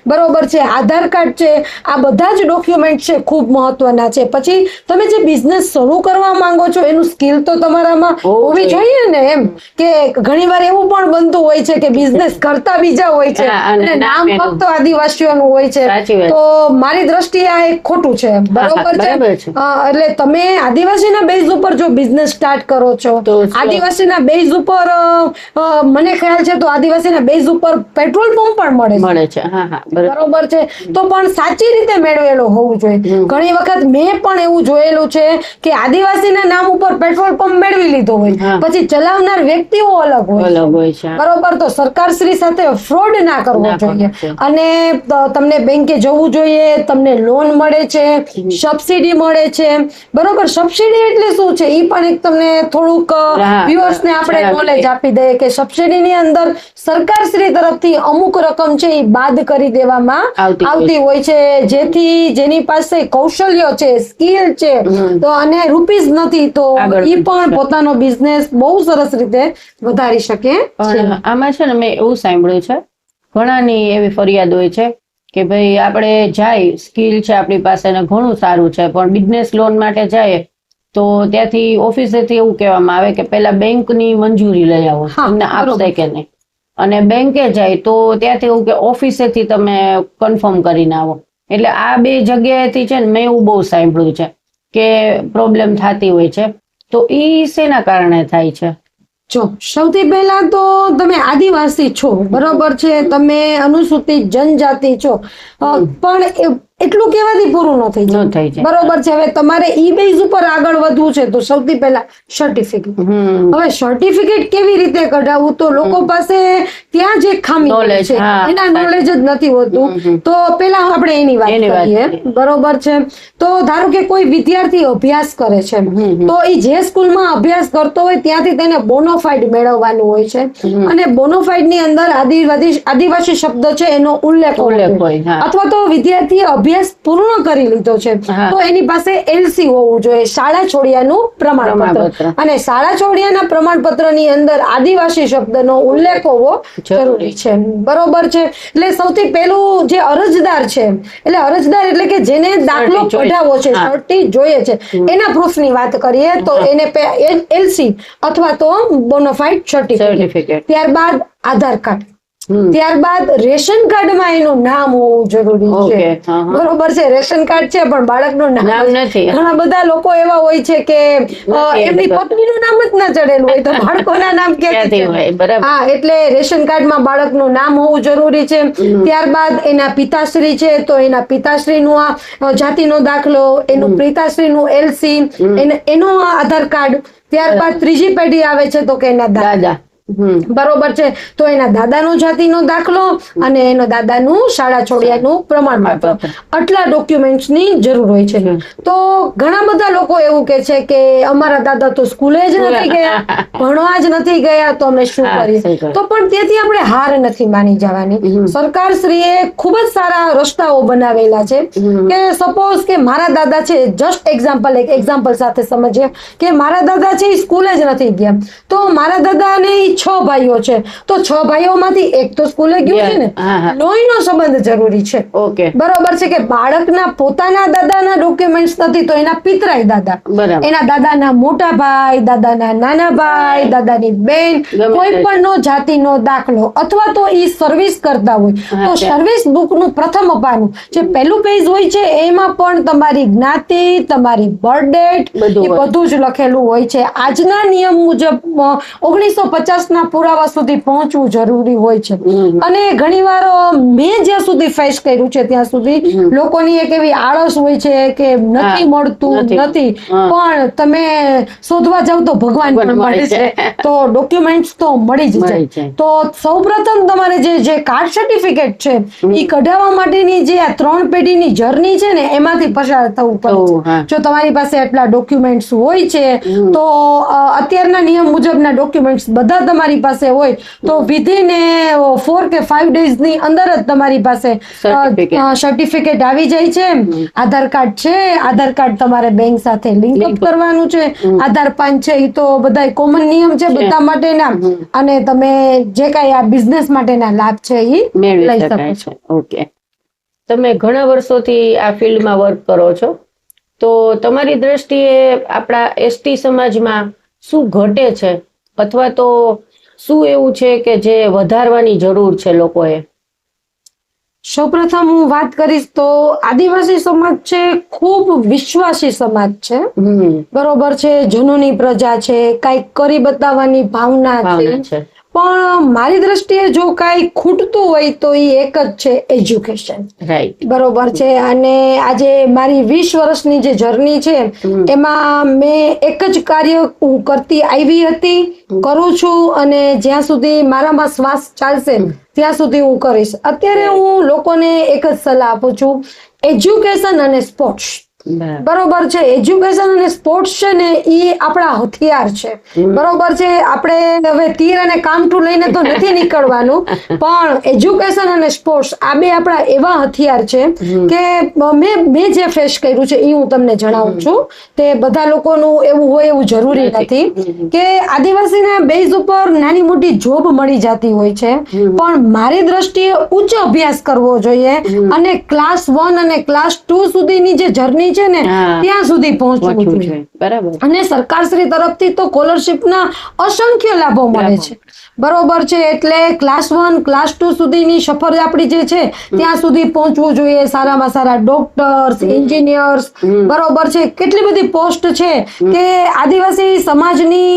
બરોબર છે, આધાર કાર્ડ છે, આ બધા જ ડોક્યુમેન્ટ છે ખૂબ મહત્વના છે. પછી તમે જે બિઝનેસ શરૂ કરવા માંગો છો એનું સ્કિલ તો તમારામાં હોવી જોઈએ ને, એમ કે ઘણીવાર એવું પણ બનતું હોય છે કે બિઝનેસ કરતા બીજા હોય છે અને નામ ફક્ત આદિવાસીઓનું હોય છે. તો મારી દ્રષ્ટિએ આ એક ખોટું છે, બરોબર છે. એટલે તમે આદિવાસીના બેઝ ઉપર જો બિઝનેસ સ્ટાર્ટ કરો છો, આદિવાસીના બેઝ ઉપર મને ખ્યાલ છે તો આદિવાસીના બેઝ ઉપર પેટ્રોલ પંપ પણ મળે છે. બરોબર છે. તો પણ સાચી રીતે મેળવેલો હોવું જોઈએ. ઘણી વખત મેં પણ એવું જોયેલું છે કે આદિવાસીના નામ ઉપર પેટ્રોલ પંપ મેળવી લીધો હોય, પછી ચલાવનાર વ્યક્તિઓ અલગ હોય છે. બરોબર. તો સરકાર શ્રી સાથે ફ્રોડ ના કરવો જોઈએ અને તમને બેંકે જવું જોઈએ, તમને લોન મળે છે, સબસિડી મળે છે. બરોબર. સબસિડી એટલે શું છે એ પણ એક તમને થોડુંક વ્યુઅર્સ ને આપણે નોલેજ આપી દઈએ કે સબસિડીની અંદર સરકાર શ્રી તરફથી અમુક રકમ છે એ બાદ કરી દેવામાં આવતી હોય છે, જેથી જેની પાસે કૌશલ્ય છે, સ્કિલ છે તો અને રૂપીઝ નથી તો એ પણ પોતાનો બિઝનેસ બહુ સરસ રીતે વધારી શકે. આમાં છે ને મેં એવું સાંભળ્યું છે, ઘણાની એવી ફરિયાદ હોય છે કે ભાઈ આપણે જાય, સ્કિલ છે આપણી પાસે ને ઘણું સારું છે, પણ બિઝનેસ લોન માટે જાય તો ત્યાંથી ઓફિસેથી એવું કહેવામાં આવે કે પેલા બેંકની મંજૂરી લઈ આવો, તમને આપશે કે નહીં. અને બેંકે જાય તો ત્યાંથી એવું કે ઓફિસેથી તમે કન્ફર્મ કરીને આવો. એટલે આ બે જગ્યાએથી છે ને મેં એવું બહુ સાંભળ્યું છે કે પ્રોબ્લેમ થતી હોય છે. તો ઈ શેના કારણે થાય છે? જો સૌથી પહેલા તો તમે આદિવાસી છો, બરોબર છે, તમે અનુસૂચિત જનજાતિ છો, પણ એટલું કહેવાથી પૂરું ન થઈ જાય. બરોબર છે. હવે તમારે ઈ બેઝ ઉપર આગળ વધવું છે તો સૌથી પહેલા સર્ટિફિકેટ. હવે સર્ટિફિકેટ કેવી રીતે કઢાવવું, તો લોકો પાસે ત્યાં જે ખામી છે એના નોલેજ જ નથી હોતું. તો પેલા આપણે એની વાત કરીએ. બરોબર છે. તો ધારો કે કોઈ વિદ્યાર્થી અભ્યાસ કરે છે તો એ જે સ્કૂલમાં અભ્યાસ કરતો હોય ત્યાંથી તેને બોનોફાઇડ મેળવવાનું હોય છે અને બોનોફાઇડ ની અંદર આદિવાસી શબ્દ છે એનો ઉલ્લેખ હોય, અથવા તો વિદ્યાર્થીએ અભ્યાસ પૂર્ણ કરી લીધો છે તો એની પાસે એલસી હોવું જોઈએ, શાળા છોડ્યાનું પ્રમાણપત્ર. અને શાળા છોડ્યાના પ્રમાણપત્ર ની અંદર આદિવાસી શબ્દનો ઉલ્લેખ હોવો જરૂરી છે. બરોબર છે. એટલે સૌથી પહેલું જે અરજદાર છે, એટલે અરજદાર એટલે કે જેને દાખલો કઢાવવો છે, સર્ટી જોઈએ છે, એના પ્રૂફની વાત કરીએ તો એને એલસી અથવા તો બોનોફાઇડ સર્ટિફિકેટ. ત્યારબાદ આધાર કાર્ડ, ત્યારબાદ રેશન કાર્ડમાં એનું નામ હોવું જરૂરી છે. બરોબર છે. રેશન કાર્ડ છે પણ બાળકનું નામ નથી. ઘણા બધા લોકો એવા હોય છે કે એમની પત્નીનું નામ જ ના ચડેલું હોય તો બાળકોના નામ ક્યાંથી હોય. હા, એટલે રેશન કાર્ડમાં બાળકનું નામ હોવું જરૂરી છે. ત્યારબાદ એના પિતાશ્રી છે તો એના પિતાશ્રીનું આ જાતિનો દાખલો, એનું પિતાશ્રીનું એલસી, એનો આધાર કાર્ડ. ત્યારબાદ ત્રીજી પેઢી આવે છે તો કે એના દાદા. બરોબર છે. તો એના દાદાનો જાતિનો દાખલો અને એના દાદાનું શાળા છોડ્યાનું પ્રમાણપત્ર, આટલા ડોક્યુમેન્ટ્સ ની જરૂર હોય છે. તો ઘણા બધા લોકો એવું કે છે કે અમારા દાદા તો સ્કૂલે જ નથી ગયા, ભણવા જ નથી ગયા, તો અમે શું કરીએ? તો પણ તેથી આપણે હાર નથી માની જવાની. સરકાર શ્રીએ ખૂબ જ સારા રસ્તાઓ બનાવેલા છે કે સપોઝ કે મારા દાદા છે, જસ્ટ એક એક્ઝામ્પલ સાથે સમજીએ કે મારા દાદા છે સ્કૂલે જ નથી ગયા, તો મારા દાદાને 6 ભાઈઓ છે તો 6 ભાઈઓમાંથી એક તો સ્કૂલે ગયું છે ને, લોહીનો સંબંધ જરૂરી છે. બરોબર છે. કે બાળકના પોતાના દાદાના ડોક્યુમેન્ટ્સ નથી તો એના પિતરાઈ દાદા, એના દાદાના મોટા ભાઈ, દાદાના નાના ભાઈ, દાદાની બેન, કોઈ પણ નો જાતિનો દાખલો, અથવા તો ઈ સર્વિસ કરતા હોય તો સર્વિસ બુક નું પ્રથમ પાનું જે પહેલું પેજ હોય છે એમાં પણ તમારી જ્ઞાતિ, તમારી બર્થ ડેટ એ બધું જ લખેલું હોય છે. આજના નિયમ મુજબ 1950 ના પુરાવા સુધી પહોંચવું જરૂરી હોય છે. અને ઘણીવાર મેં જ્યાં સુધી ફેસ કર્યું છે ત્યાં સુધી લોકોની એક એવી આળસ હોય છે કે નથી મળતું, નથી, પણ તમે શોધવા જાવ તો ભગવાન પણ મળે છે. તો ડોક્યુમેન્ટ્સ તો મળી જ જાય. તો સૌપ્રથમ તમારે જે કાસ્ટ સર્ટિફિકેટ છે એ કઢાવવા માટેની જે આ 3 પેઢીની જર્ની છે ને એમાંથી પસાર થવું પડે. જો તમારી પાસે આટલા ડોક્યુમેન્ટ્સ હોય છે તો અત્યારના નિયમ મુજબના ડોક્યુમેન્ટ્સ બધા તમારી પાસે હોય તો વિધિન 4 કે 5 days ની અંદર જ તમારી પાસે સર્ટિફિકેટ આવી જાય છે. આધાર કાર્ડ છે, આધાર કાર્ડ તમારે બેંક સાથે લિંક અપ કરવાનું છે. આધાર પાન છે એ તો બધા કોમન નિયમ છે બધા માટેના, અને તમે જે કાંઈ આ બિઝનેસ માટેના લાભ છે એ લઈ શકો છો. ઓકે, તમે ઘણા વર્ષોથી આ ફિલ્ડમાં વર્ક કરો છો, તો તમારી દ્રષ્ટિએ આપણા એસટી સમાજમાં શું ઘટે છે, અથવા તો શું એવું છે કે જે વધારવાની જરૂર છે લોકોએ? સૌપ્રથમ હું વાત કરીશ તો આદિવાસી સમાજ છે ખૂબ વિશ્વાસી સમાજ છે. બરોબર છે, જૂનોની પ્રજા છે, કઈક કરી બતાવવાની ભાવના છે. પણ મારી દ્રષ્ટિએ જો કઈ ખૂટતું હોય તો એ એક જ છે, એજ્યુકેશન. રાઈટ, બરોબર છે. અને આજે મારી 20 વર્ષની જે જર્ની છે એમાં મેં એક જ કાર્ય હું કરતી આવી હતી, કરું છું, અને જ્યાં સુધી મારામાં શ્વાસ ચાલશે ત્યાં સુધી હું કરીશ. અત્યારે હું લોકોને એક જ સલાહ આપું છું, એજ્યુકેશન અને સ્પોર્ટ્સ. બરોબર છે, એજ્યુકેશન અને સ્પોર્ટ્સ છે ને એ આપણા હથિયાર છે. બરોબર છે, આપણે હવે તીર અને કામઠું લઈને તો નથી નીકળવાનું, પણ એજ્યુકેશન અને સ્પોર્ટ્સ આ બે આપણા એવા હથિયાર છે કે મેં જે ફેસ કર્યું છે એ હું તમને જણાવું છું. તે બધા લોકોનું એવું હોય એવું જરૂરી નથી કે આદિવાસીના બેઝ ઉપર નાની મોટી જોબ મળી જતી હોય છે, પણ મારી દ્રષ્ટિએ ઉચ્ચ અભ્યાસ કરવો જોઈએ અને ક્લાસ 1 અને ક્લાસ 2 સુધીની જે જર્ની છે ને ત્યાં સુધી પહોંચવું જોઈએ. બરાબર. અને સરકારશ્રી તરફથી તો સ્કોલરશિપના અસંખ્ય લાભો મળે છે. બરોબર છે, એટલે ક્લાસ 1 ક્લાસ 2 સુધીની સફર આપણી જે છે ત્યાં સુધી પહોંચવું જોઈએ. સારામાં સારા ડોક્ટર્સ, એન્જિનિયર્સ, બરોબર છે, કેટલી બધી પોસ્ટ છે કે આદિવાસી સમાજની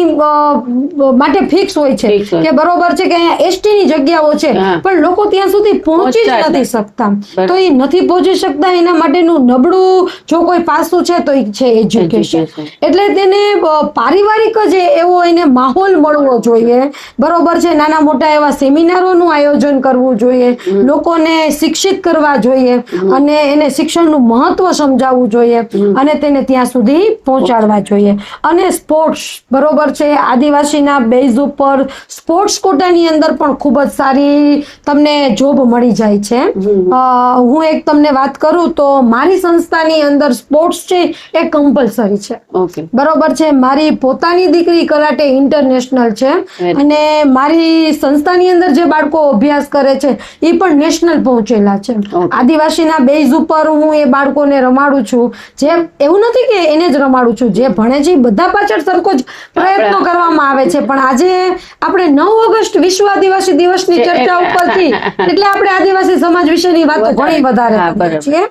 માટે ફિક્સ હોય છે કે બરોબર છે કે અહીંયા એસટી ની જગ્યાઓ છે, પણ લોકો ત્યાં સુધી પહોંચી જ નથી શકતા. તો એ નથી પહોંચી શકતા એના માટેનું નબળું જો કોઈ પાસું છે તો એ છે એજ્યુકેશન. એટલે તેને પારિવારિક જ એવો એને માહોલ મળવો જોઈએ. બરોબર છે, નાના મોટા એવા સેમિનારોનું આયોજન કરવું જોઈએ, લોકોને શિક્ષિત કરવા જોઈએ, અને એને શિક્ષણનું મહત્વ સમજાવવું જોઈએ, અને તેને ત્યાં સુધી પહોંચાડવા જોઈએ. અને સ્પોર્ટ્સ, બરોબર છે, આદિવાસીના બેઝ ઉપર સ્પોર્ટ્સ કોટાની અંદર પણ ખૂબ જ સારી તમને જોબ મળી જાય છે. હું એક તમને વાત કરું તો મારી સંસ્થાની અંદર સ્પોર્ટ્સ છે એ કમ્પલસરી છે. બરોબર છે, મારી પોતાની દીકરી કરાટે ઇન્ટરનેશનલ છે, અને મારી સંસ્થાની અંદર જે બાળકો અભ્યાસ કરે છે એ પણ નેશનલ પહોંચેલા છે. આદિવાસીના બેઝ ઉપર હું એ બાળકોને રમાડું છું. જે એવું નથી કે એને જ રમાડું છું, જે ભણે છે બધા પાછળ સરખો જ પ્રયત્નો કરવામાં આવે છે. પણ આજે આપણે 9 ઓગસ્ટ વિશ્વ આદિવાસી દિવસની ચર્ચા ઉપરથી એટલે આપણે આદિવાસી સમાજ વિશેની વાતો ઘણી વધારે કરીએ છીએ.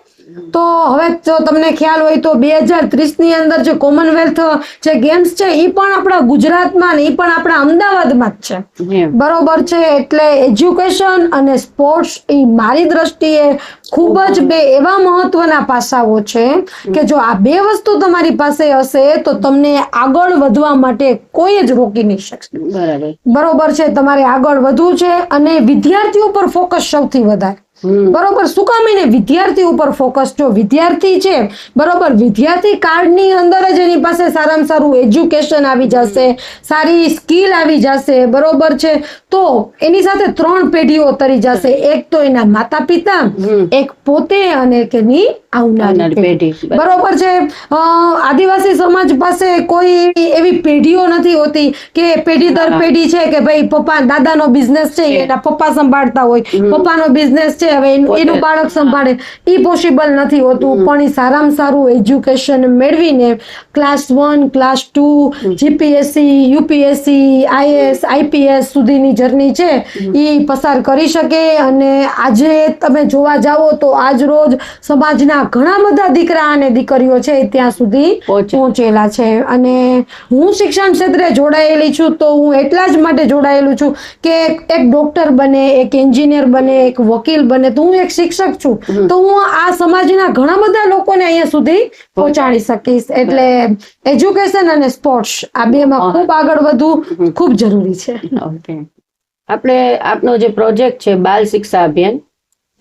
તો હવે જો તમને ખ્યાલ હોય તો 2030 ની અંદર જે કોમનવેલ્થ જે ગેમ્સ છે એ પણ આપણા ગુજરાતમાં ને એ પણ આપણા અમદાવાદમાં જ છે. બરોબર છે, એટલે એજ્યુકેશન અને સ્પોર્ટ્સ એ મારી દ્રષ્ટિએ ખૂબ જ બે એવા મહત્વના પાસાઓ છે કે જો આ બે વસ્તુ તમારી પાસે હશે તો તમને આગળ વધવા માટે કોઈ જ રોકી નહીં શકશે. બરોબર છે, તમારે આગળ વધવું છે, અને વિદ્યાર્થીઓ પર ફોકસ સૌથી વધારે. બરોબર, શું કામ એને વિદ્યાર્થી ઉપર ફોકસ? જો વિદ્યાર્થી છે, બરોબર, વિદ્યાર્થી કાર્ડની અંદર જ એની પાસે સારામાં સારું એજ્યુકેશન આવી જશે, સારી સ્કિલ આવી જશે. બરોબર છે, તો એની સાથે 3 પેઢીઓ તરી જશે. એક તો એના માતા પિતા, એક પોતે, અને એક એની આવનારી પેઢી. બરોબર છે, આદિવાસી સમાજ પાસે કોઈ એવી પેઢીઓ નથી હોતી કે પેઢી દર પેઢી છે કે ભાઈ પપ્પા દાદાનો બિઝનેસ છે એના પપ્પા સંભાળતા હોય, પપ્પાનો બિઝનેસ છે હવે એનું બાળક સંભાળે. એ પોસિબલ નથી હોતું. પણ એ સારામાં સારું એજ્યુકેશન મેળવીને class 1 class 2 GPSC, UPSC, IAS, IPS સુધીની જર્ની છે એ પસાર કરી શકે. અને આજે તમે જોવા જાઓ તો આજ રોજ સમાજના ઘણા બધા દીકરા અને દીકરીઓ છે ત્યાં સુધી પહોંચેલા છે. અને હું શિક્ષણ ક્ષેત્રે જોડાયેલી છું તો હું એટલા જ માટે જોડાયેલું છું કે એક ડોક્ટર બને, એક એન્જિનિયર બને, એક વકીલ બને, તો હું એક શિક્ષક છું, તો હું આ સમાજના ઘણા બધા લોકોને અહીંયા સુધી પહોંચાડી શકીશ. એટલે એજ્યુકેશન અને સ્પોર્ટ્સ આ બેમાં ખૂબ આગળ વધવું ખૂબ જરૂરી છે. આપણે આપનો જે પ્રોજેક્ટ છે બાલ શિક્ષા અભિયાન,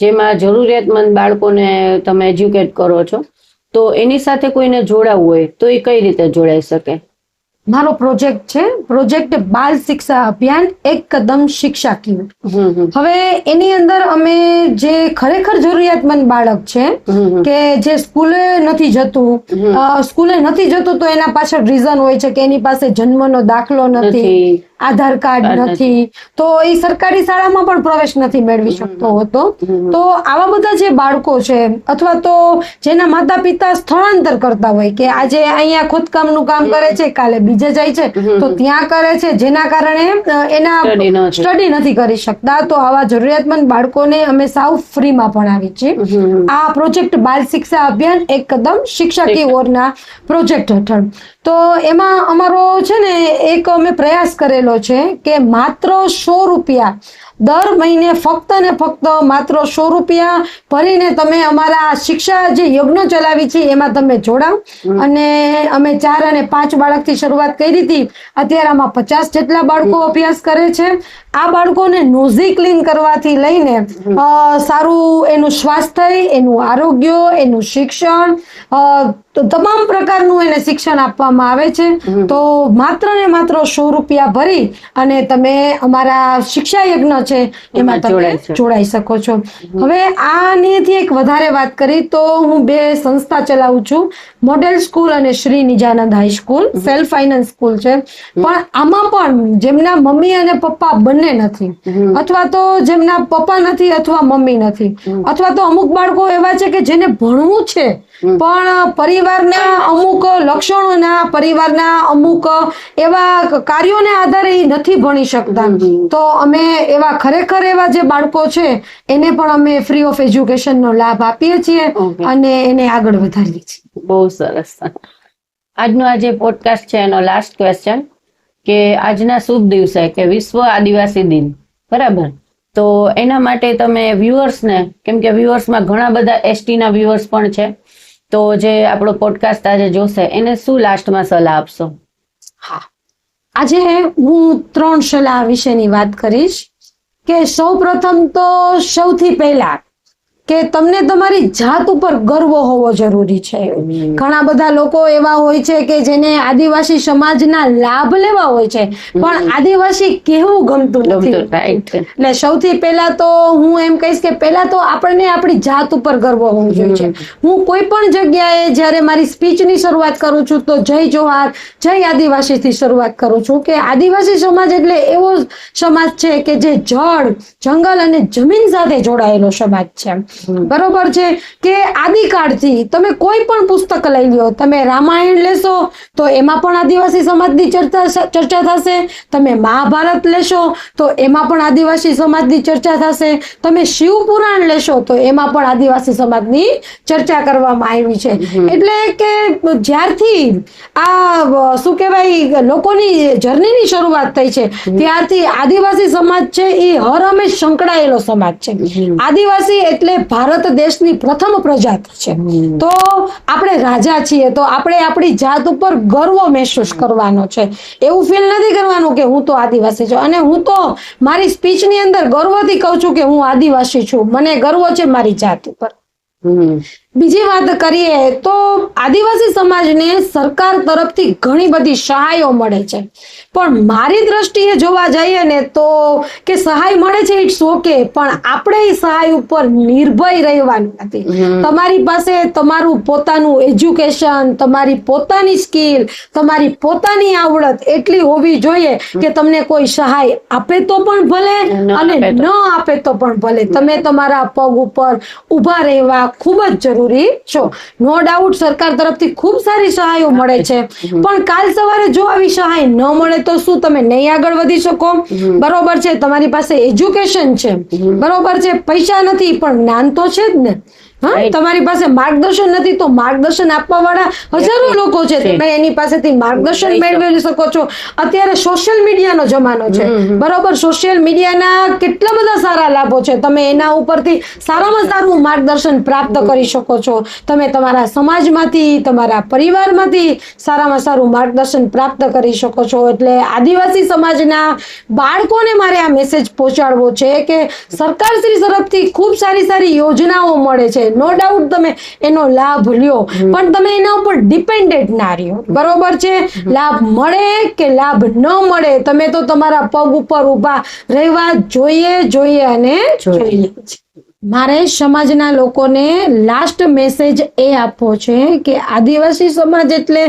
જેમાં જરૂરિયાતમંદ બાળકોને તમે એજ્યુકેટ કરો છો, તો એની સાથે કોઈને જોડાવવું હોય તો એ કઈ રીતે જોડાઈ શકે? મારો પ્રોજેક્ટ છે, પ્રોજેક્ટ બાલ શિક્ષા અભિયાન એક કદમ શિક્ષા કી ઓર. હવે એની અંદર અમે જે ખરેખર જરૂરિયાતમંદ બાળક છે કે જે સ્કૂલે નથી જતું તો એના પાછળ રીઝન હોય છે કે એની પાસે જન્મનો દાખલો નથી, આધાર કાર્ડ નથી, તો એ સરકારી શાળામાં પણ પ્રવેશ નથી મેળવી શકતો હતો. તો આવા બધા જે બાળકો છે અથવા તો જેના માતા પિતા સ્થળાંતર કરતા હોય કે આજે અહીંયા ખોદકામનું કામ કરે છે, કાલે બીજે જાય છે તો ત્યાં કરે છે, જેના કારણે એના સ્ટડી નથી કરી શકતા, તો આવા જરૂરિયાતમંદ બાળકોને અમે સાવ ફ્રીમાં ભણાવી છીએ આ પ્રોજેક્ટ બાલ શિક્ષા અભિયાન એક કદમ શિક્ષા કી ઓરના પ્રોજેક્ટ હેઠળ. તો એમાં અમારો છે ને એક અમે પ્રયાસ કરેલો છે કે માત્ર 100 રૂપિયા દર મહિને ફક્ત ને ફક્ત માત્ર 100 રૂપિયા ભરીને તમે અમારા શિક્ષા જે યજ્ઞ ચલાવી છે એમાં તમે જોડાવ. અને અમે 4 અને 5 બાળકથી શરૂઆત કરી હતી, અત્યારે આમાં 50 જેટલા બાળકો અભ્યાસ કરે છે. આ બાળકોને નોઝી ક્લીન કરવાથી લઈને સારું એનું સ્વાસ્થ્ય, એનું આરોગ્ય, એનું શિક્ષણ, તો તમામ પ્રકારનું એને શિક્ષણ આપવામાં આવે છે. તો માત્ર ને માત્ર 100 રૂપિયા ભરી અને તમે અમારા શિક્ષા યજ્ઞ છે એમાં તમે જોડાઈ શકો છો. હવે આનીથી એક વધારે વાત કરી તો હું 2 સંસ્થા ચલાવું છું, મોડેલ સ્કૂલ અને Shri Nijanand high school, self finance school છે. પણ આમાં પણ જેમના મમ્મી અને પપ્પા બંને નથી, અથવા તો જેમના પપ્પા નથી અથવા મમ્મી નથી, અથવા તો અમુક બાળકો એવા છે કે જેને ભણવું છે પણ પરિવારના અમુક લક્ષણોના, પરિવારના અમુક એવા કાર્યોને આધારે નથી ભણી શકતા, તો અમે એવા ખરેખર એવા જે બાળકો છે એને પણ અમે ફ્રી ઓફ એજ્યુકેશનનો લાભ આપીએ છીએ અને એને આગળ વધારીએ છીએ. બહુ સરસ. આજનો આ જે પોડકાસ્ટ છે એનો લાસ્ટ ક્વેશ્ચન કે આજના શુભ દિવસે કે વિશ્વ આદિવાસી દિન, બરાબર, તો એના માટે તમે વ્યુઅર્સને, કેમ કે વ્યુઅર્સમાં ઘણા બધા એસટી ના વ્યુઅર્સ પણ છે, તો જે આપણો પોડકાસ્ટ આજે જોશે એને શું લાસ્ટમાં સલાહ આપશો? હા, આજે હું 3 સલાહ વિશેની વાત કરીશ કે સૌ પ્રથમ તો સૌથી પહેલા કે તમને તમારી જાત ઉપર ગર્વ હોવો જરૂરી છે. ઘણા બધા લોકો એવા હોય છે કે જેને આદિવાસી સમાજના લાભ લેવા હોય છે પણ આદિવાસી કેવું ગમતું નથી. એટલે સૌથી પહેલા તો હું એમ કહીશ કે પહેલા તો આપણને આપણી જાત ઉપર ગર્વ હોવો જોઈએ. હું કોઈ પણ જગ્યાએ જ્યારે મારી સ્પીચની શરૂઆત કરું છું તો જય જોહાર, જય આદિવાસી થી શરૂઆત કરું છું કે આદિવાસી સમાજ એટલે એવો સમાજ છે કે જે જળ, જંગલ અને જમીન સાથે જોડાયેલો સમાજ છે. બરોબર છે કે આદિકાળથી તમે કોઈ પણ પુસ્તક લઈ લો, તમે રામાયણ લેશો તો એમાં પણ આદિવાસી સમાજની ચર્ચા થશે, તમે મહાભારત લેશો તો એમાં પણ આદિવાસી સમાજની ચર્ચા થશે, તમે શિવ પુરાણ લેશો તો એમાં પણ આદિવાસી સમાજની ચર્ચા કરવામાં આવી છે. એટલે કે જ્યારથી આ શું કહેવાય લોકોની જર્નીની શરૂઆત થઈ છે ત્યારથી આદિવાસી સમાજ છે એ હર હંમેશ સંકળાયેલો સમાજ છે. આદિવાસી એટલે ભારત દેશની પ્રથમ પ્રજાતિ છે. તો આપણે રાજા છીએ તો આપણે આપણી જાત ઉપર ગર્વ મહેસૂસ કરવાનો છે. એવું ફીલ નથી કરવાનું કે હું તો આદિવાસી છું. અને હું તો મારી સ્પીચની અંદર ગર્વથી કહું છું કે હું આદિવાસી છું, મને ગર્વ છે મારી જાત ઉપર. બીજી વાત કરીએ તો આદિવાસી સમાજને સરકાર તરફથી ઘણી બધી સહાયો મળે છે, પણ મારી દ્રષ્ટિએ જોવા જઈએ ને તો કે સહાય મળે છે ઇટ્સ ઓકે, પણ આપણે એ સહાય ઉપર નિર્ભય રહેવાનું નથી. તમારી પાસે તમારું પોતાનું એજ્યુકેશન, તમારી પોતાની સ્કિલ, તમારી પોતાની આવડત એટલી હોવી જોઈએ કે તમને કોઈ સહાય આપે તો પણ ભલે અને ન આપે તો પણ ભલે, તમે તમારા પગ ઉપર ઊભા રહેવા ખૂબ જ જરૂરી છો. નો ડાઉટ સરકાર તરફથી ખૂબ સારી સહાયો મળે છે, પણ કાલ સવારે જો આવી સહાય ન મળે તો શું તમે નહીં આગળ વધી શકો? બરોબર છે, તમારી પાસે એજ્યુકેશન છે, બરોબર છે, પૈસા નથી પણ જ્ઞાન તો છે જ ને. તમારી પાસે માર્ગદર્શન નથી તો માર્ગદર્શન આપવા વાળા હજારો લોકો છે, તમે એની પાસેથી માર્ગદર્શન મેળવી શકો છો. અત્યારે સોશિયલ મીડિયાનો જમાનો છે, બરોબર, સોશિયલ મીડિયાના કેટલા બધા સારા લાભો છે, તમે એના ઉપરથી સારામાં સારું માર્ગદર્શન પ્રાપ્ત કરી શકો છો. તમે તમારા સમાજમાંથી, તમારા પરિવારમાંથી સારામાં સારું માર્ગદર્શન પ્રાપ્ત કરી શકો છો. એટલે આદિવાસી સમાજના બાળકોને મારે આ મેસેજ પહોંચાડવો છે કે સરકારશ્રી તરફથી ખૂબ સારી સારી યોજનાઓ મળે છે, નો ડાઉટ તમે એનો લાભ લ્યો, પણ તમે એના ઉપર ડિપેન્ડેન્ટ ના રહ્યો. બરોબર છે? લાભ મળે કે લાભ ન મળે, તમે તો તમારા પગ ઉપર ઊભા રહેવા જોઈએ અને જોઈએ. મારે સમાજના લોકોને લાસ્ટ મેસેજ એ આપવો છે કે આદિવાસી સમાજ એટલે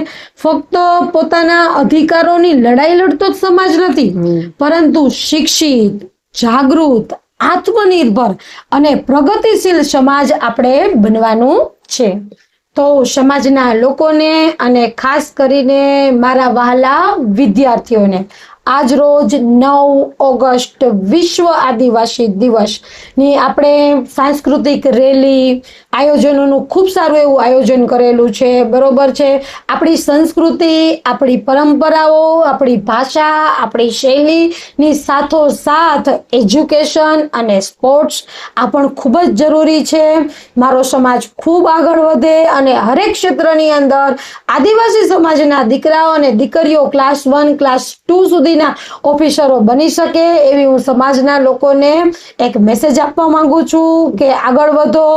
ફક્ત પોતાના અધિકારોની લડાઈ લડતો જ સમાજ નથી, પરંતુ શિક્ષિત, જાગૃત, આત્મનિર્ભર અને પ્રગતિશીલ સમાજ આપણે બનવાનું છે. તો સમાજના લોકોને અને ખાસ કરીને મારા વહાલા વિદ્યાર્થીઓને આજ રોજ 9 ઓગસ્ટ વિશ્વ આદિવાસી દિવસ ની આપણે સાંસ્કૃતિક રેલી આયોજનોનું ખૂબ સારું એવું આયોજન કરેલું છે. બરોબર છે? આપણી સંસ્કૃતિ, આપણી પરંપરાઓ, આપણી ભાષા, આપણી શૈલીની સાથોસાથ એજ્યુકેશન અને સ્પોર્ટ્સ આ પણ ખૂબ જ જરૂરી છે. મારો સમાજ ખૂબ આગળ વધે અને હરેક ક્ષેત્રની અંદર આદિવાસી સમાજના દીકરાઓ અને દીકરીઓ ક્લાસ 1 ક્લાસ 2 સુધીના ઓફિસરો બની શકે એવી હું સમાજના લોકોને એક મેસેજ આપવા માંગુ છું કે આગળ વધો.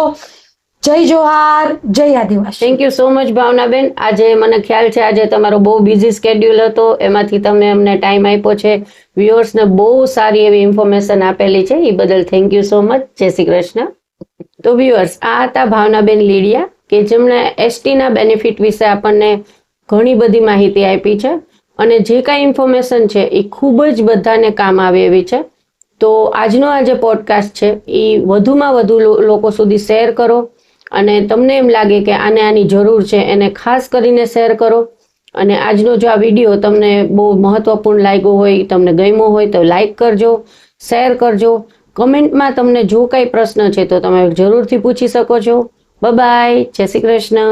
જય જોહાર, જય આદિવાસી. થેન્ક યુ સો મચ ભાવનાબેન. આજે મને ખ્યાલ છે આજે તમારો બહુ બિઝી સ્કેડ્યુલ હતો, એમાંથી તમે અમને ટાઈમ આપ્યો છે. વ્યુઅર્સને બહુ સારી એવી ઇન્ફોર્મેશન આપેલી છે, એ બદલ થેન્ક યુ સો મચ. જય શ્રી કૃષ્ણ. તો વ્યુઅર્સ, આ હતા ભાવનાબેન લીડિયા કે જેમણે એસટીના બેનિફિટ વિશે આપણને ઘણી બધી માહિતી આપી છે અને જે કાંઈ ઇન્ફોર્મેશન છે એ ખૂબ જ બધાને કામ આવે એવી છે. તો આજનો આ જે પોડકાસ્ટ છે એ વધુમાં વધુ લોકો સુધી શેર કરો અને તમને એમ લાગે કે આની જરૂર છે એને ખાસ કરીને શેર કરો. અને આજનો જો આ વિડીયો તમને બહુ મહત્વપૂર્ણ લાગ્યો હોય, તમને ગમ્યો હોય તો લાઈક કરજો, શેર કરજો. કમેન્ટમાં તમને જો કાંઈ પ્રશ્ન છે તો તમે જરૂરથી પૂછી શકો છો. બાય, જય શ્રી કૃષ્ણ.